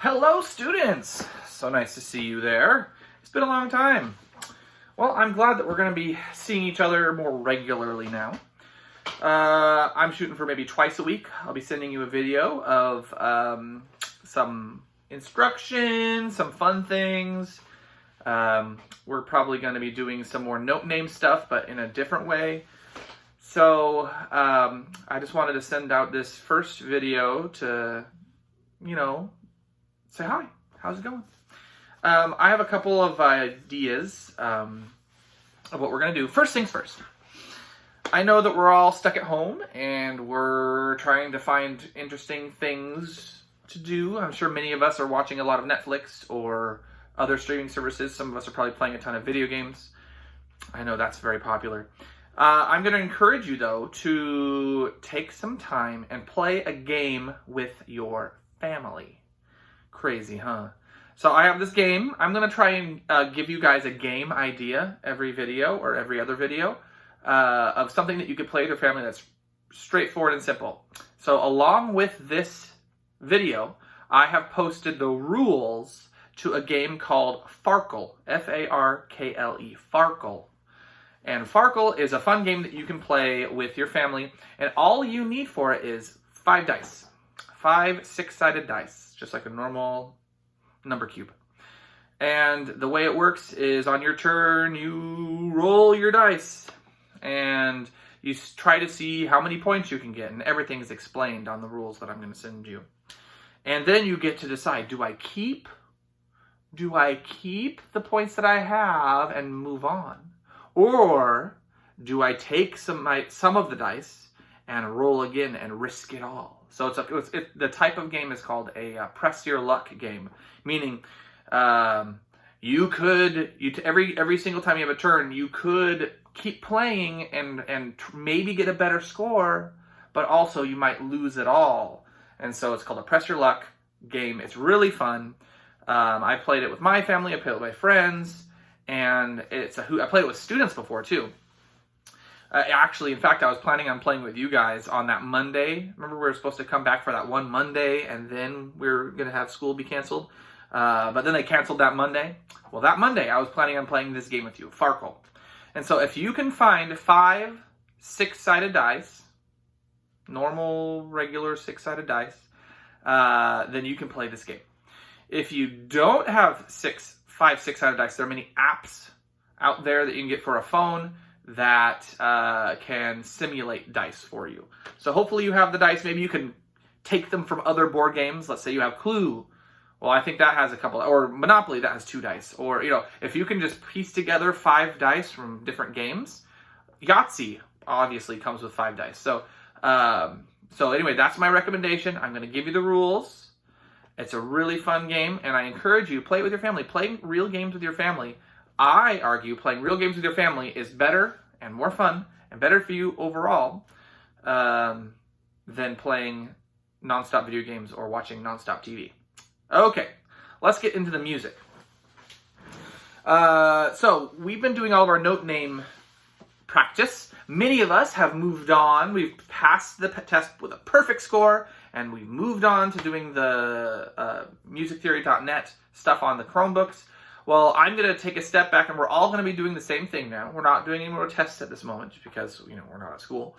Hello, students! So nice to see you there. It's been a long time. Well, I'm glad that we're going to be seeing each other more regularly now. I'm shooting for maybe twice a week. I'll be sending you a video of some instructions, some fun things. We're probably going to be doing some more note name stuff, but in a different way. So I just wanted to send out this first video to, say hi. How's it going? I have a couple of ideas of what we're going to do. First things first. I know that we're all stuck at home and we're trying to find interesting things to do. I'm sure many of us are watching a lot of Netflix or other streaming services. Some of us are probably playing a ton of video games. I know that's very popular. I'm going to encourage you, though, to take some time and play a game with your family. Crazy, huh? So I have this game. I'm going to try and give you guys a game idea every video or every other video of something that you could play with your family that's straightforward and simple. So along with this video, I have posted the rules to a game called Farkle, F-A-R-K-L-E, Farkle. And Farkle is a fun game that you can play with your family, and all you need for it is 5 dice. 5 6-sided dice, just like a normal number cube. And the way it works is on your turn, you roll your dice, and you try to see how many points you can get, and everything is explained on the rules that I'm going to send you. And then you get to decide, do I keep the points that I have and move on? Or do I take some of the dice and roll again and risk it all? So the type of game is called a press your luck game, meaning every single time you have a turn, you could keep playing and maybe get a better score, but also you might lose it all. And so it's called a press your luck game. It's really fun. I played it with my family. I played it with my friends. And I played it with students before, too. Actually, in fact, I was planning on playing with you guys on that Monday. Remember, we were supposed to come back for that one Monday, and then we were going to have school be canceled. But then they canceled that Monday. Well, that Monday, I was planning on playing this game with you, Farkle. And so if you can find 5 6-sided dice, normal, regular 6-sided dice, then you can play this game. If you don't have 5 6-sided dice, there are many apps out there that you can get for a phone that can simulate dice for you. So hopefully you have the dice. Maybe you can take them from other board games. Let's say you have Clue. Well, I think that has a couple, or Monopoly, that has 2 dice. Or, if you can just piece together 5 dice from different games. Yahtzee obviously comes with 5 dice. So anyway, that's my recommendation. I'm going to give you the rules. It's a really fun game, and I encourage you, play it with your family. Playing real games with your family, I argue playing real games with your family is better and more fun and better for you overall than playing nonstop video games or watching nonstop TV. Okay, let's get into the music. So we've been doing all of our note name practice. Many of us have moved on. We've passed the test with a perfect score, and we've moved on to doing the musictheory.net stuff on the Chromebooks. Well, I'm going to take a step back, and we're all going to be doing the same thing now. We're not doing any more tests at this moment because, we're not at school.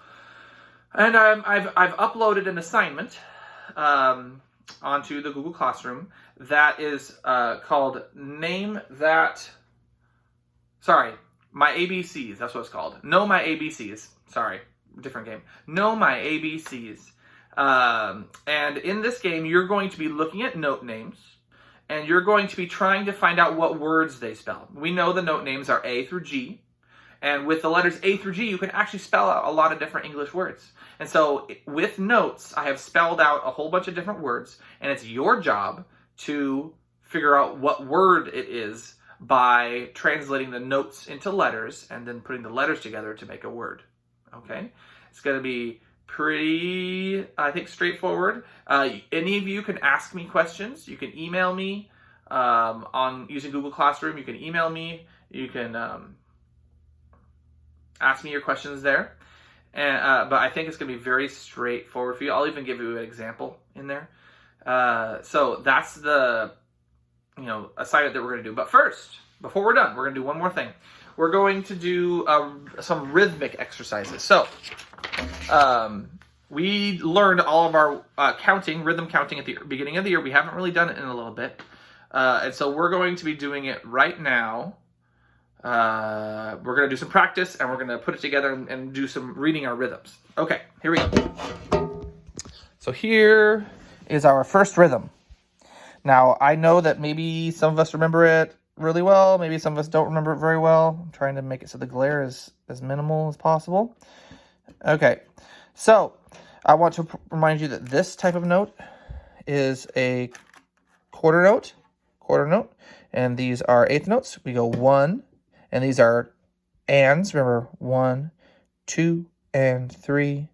And I've uploaded an assignment onto the Google Classroom that is called My ABCs, that's what it's called. Know My ABCs. Sorry, different game. Know My ABCs. And in this game, you're going to be looking at note names, and you're going to be trying to find out what words they spell. We know the note names are A through G, and with the letters A through G, you can actually spell out a lot of different English words. And so with notes, I have spelled out a whole bunch of different words, and it's your job to figure out what word it is by translating the notes into letters and then putting the letters together to make a word. Okay? It's going to be pretty, I think, straightforward. Any of you can ask me questions. You can email me on using Google Classroom. You can email me. You can ask me your questions there. But I think it's going to be very straightforward for you. I'll even give you an example in there. So that's the assignment that we're going to do. But first, before we're done, we're going to do one more thing. We're going to do some rhythmic exercises. So we learned all of our rhythm counting at the beginning of the year. We haven't really done it in a little bit. And so we're going to be doing it right now. We're going to do some practice, and we're going to put it together and do some reading our rhythms. Okay, here we go. So here is our first rhythm. Now, I know that maybe some of us remember it really well. Maybe some of us don't remember it very well. I'm trying to make it so the glare is as minimal as possible. Okay, so I want to remind you that this type of note is a quarter note, and these are eighth notes. We go 1, and these are ands. Remember, 1, 2, and 3,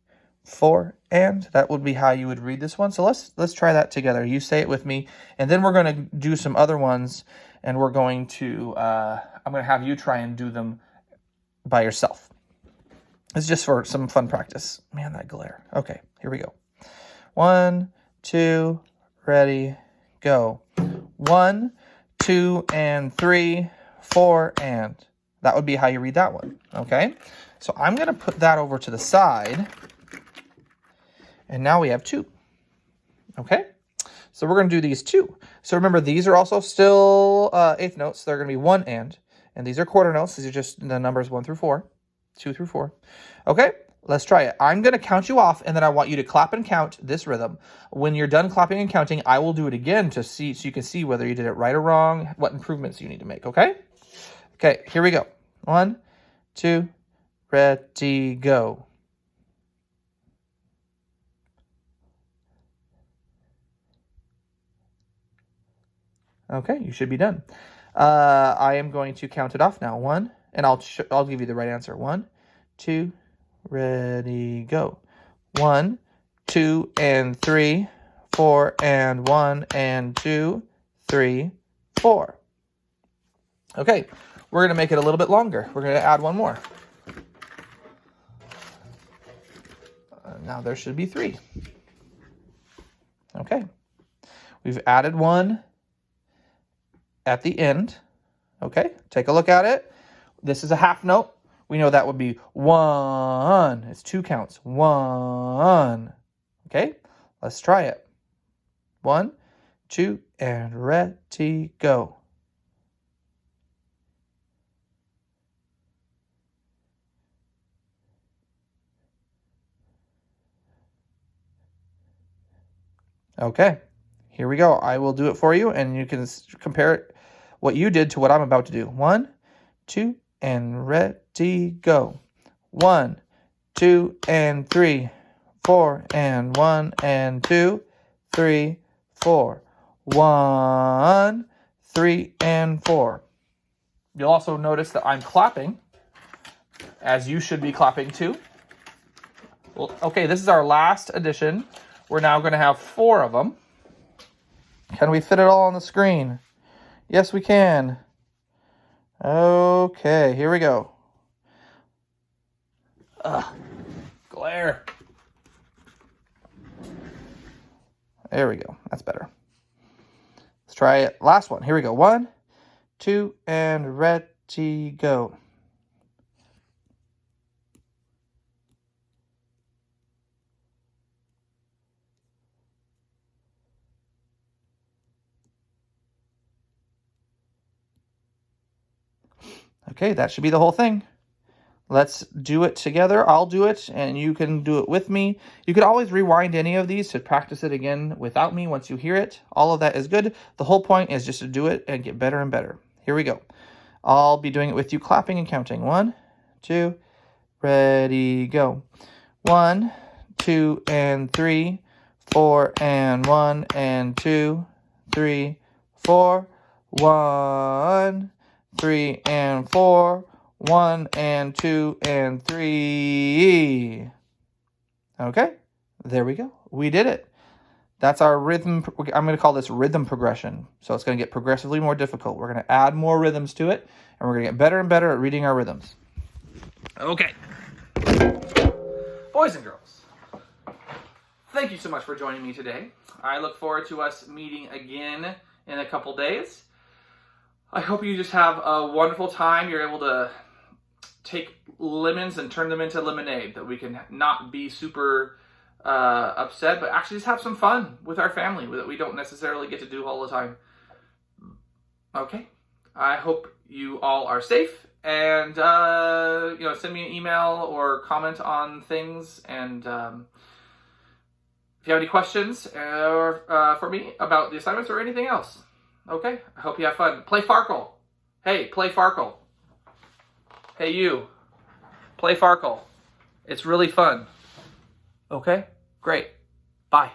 4, and that would be how you would read this one. So let's try that together. You say it with me, and then we're going to do some other ones, and we're going to I'm going to have you try and do them by yourself. It's just for some fun practice. Man, that glare. Okay, here we go. 1, 2, ready, go. 1, 2, and 3, 4, and. That would be how you read that one, okay? So I'm going to put that over to the side, and now we have 2, okay? So we're going to do these 2. So remember, these are also still eighth notes. They're going to be 1 and these are quarter notes. These are just the numbers 1 through 4, 2 through 4. Okay, let's try it. I'm going to count you off, and then I want you to clap and count this rhythm. When you're done clapping and counting, I will do it again so you can see whether you did it right or wrong, what improvements you need to make, okay? Okay, here we go. 1, 2, ready, go. Okay, you should be done. I am going to count it off now. 1, and I'll give you the right answer. 1, 2, ready, go. 1, 2, and 3, 4, and 1, and 2, 3, 4. Okay, we're going to make it a little bit longer. We're going to add one more. Now there should be 3. Okay, we've added 1 at the end. Okay, take a look at it. This is a half note. We know that would be 1. It's 2 counts. 1. Okay, let's try it. 1, 2, and ready, go. Okay, here we go. I will do it for you, and you can compare what you did to what I'm about to do. 1, 2, and ready, go. 1, 2, and 3, 4, and 1, and 2, 3, 4. 1, 3, and 4. You'll also notice that I'm clapping, as you should be clapping too. Well, okay, this is our last addition. We're now going to have 4 of them. Can we fit it all on the screen? Yes, we can. Okay, here we go. Glare. There we go. That's better. Let's try it. Last one. Here we go. 1, 2, and ready, go. Okay, that should be the whole thing. Let's do it together. I'll do it, and you can do it with me. You could always rewind any of these to practice it again without me once you hear it. All of that is good. The whole point is just to do it and get better and better. Here we go. I'll be doing it with you clapping and counting. 1, 2, ready, go. 1, 2, and 3, 4, and 1, and 2, 3, 4. 1, 3, and 4. 1, and 2, and 3. Okay, there we go. We did it. That's our rhythm. I'm going to call this rhythm progression. So it's going to get progressively more difficult. We're going to add more rhythms to it, and we're going to get better and better at reading our rhythms. Okay. Boys and girls, thank you so much for joining me today. I look forward to us meeting again in a couple days. I hope you just have a wonderful time. You're able to take lemons and turn them into lemonade, that we can not be super upset, but actually just have some fun with our family that we don't necessarily get to do all the time. Okay, I hope you all are safe, and send me an email or comment on things, and if you have any questions for me about the assignments or anything else. Okay, I hope you have fun. Play Farkle. Hey, play Farkle. Hey, you. Play Farkle. It's really fun. Okay, great. Bye.